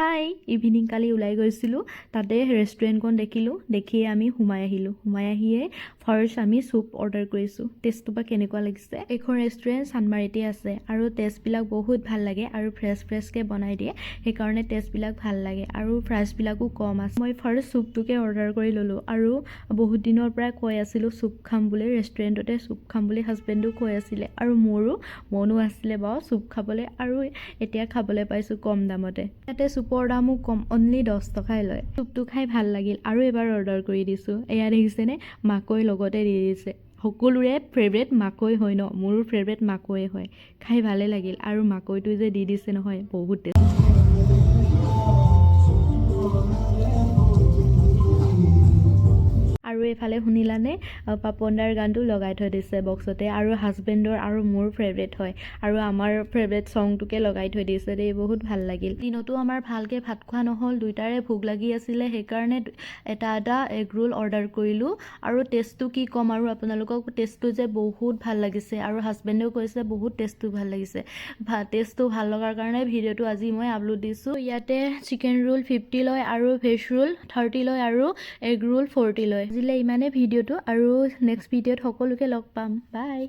হাই evening কালি ওলাই গৈছিলোঁ তাতে ৰেষ্টুৰেণ্টখন দেখিলোঁ দেখিয়ে আমি সোমাই আহিয়ে ফাৰ্ষ্ট আমি চুপ অৰ্ডাৰ কৰিছোঁ টেষ্টটো বা কেনেকুৱা লাগিছে এইখন ৰেষ্টুৰেণ্ট চানমাৰিতে আছে আৰু টেষ্টবিলাক বহুত ভাল লাগে আৰু ফ্ৰেছকৈ বনাই দিয়ে সেইকাৰণে টেষ্টবিলাক ভাল লাগে আৰু প্ৰাইচবিলাকো কম আছে মই ফাৰ্ষ্ট চুপটোকে অৰ্ডাৰ কৰি ল'লোঁ আৰু বহুত দিনৰ পৰা কৈ আছিলোঁ চুপ খাম বুলি ৰেষ্টুৰেণ্টতে চুপ খাম বুলি হাজবেণ্ডো কৈ আছিলে আৰু মোৰো মনো আছিলে বাৰু চুপ খাবলৈ আৰু এতিয়া খাবলৈ পাইছোঁ কম দামতে ইয়াতে চুপৰ দামো কম অনলি 10 টকাই লয় চুপটো খাই ভাল লাগিল আৰু এবাৰ অৰ্ডাৰ কৰি দিছোঁ এয়া দেখিছেনে মাকৈ লগতে দি দিছে সকলোৰে ফেভৰেট মাকৈ হয় ন মোৰো ফেভৰেট মাকৈয়ে হয় খাই ভালে লাগিল আৰু মাকৈটো যে দি দিছে নহয় বহুত টেষ্টি আৰু এইফালে শুনিলানে পাপনদাৰ গানটো লগাই থৈ দিছে বক্সতে আৰু হাজবেণ্ডৰ আৰু মোৰ ফেভৰেট হয় আৰু আমাৰ ফেভৰেট ছংটোকে লগাই থৈ দিছে দেই বহুত ভাল লাগিল দিনতো আমাৰ ভালকৈ ভাত খোৱা নহ'ল দুইটাৰে ভোক লাগি আছিলে সেইকাৰণে এটা এগ ৰোল অৰ্ডাৰ কৰিলোঁ আৰু টেষ্টটো কি ক'ম আৰু আপোনালোকক টেষ্টটো যে বহুত ভাল লাগিছে আৰু হাজবেণ্ডেও কৈছে বহুত টেষ্টটো ভাল লাগিছে টেষ্টটো ভাল লগাৰ কাৰণে ভিডিঅ'টো আজি মই আপলোড দিছোঁ ইয়াতে চিকেন ৰোল 50 লয় আৰু ভেজ ৰোল 30 লয় আৰু এগ ৰোল 40 লয় আজিলে ইমানে ভিডিঅ'টো আৰু নেক্সট ভিডিঅ'ত সকলোকে লগ পাম বাই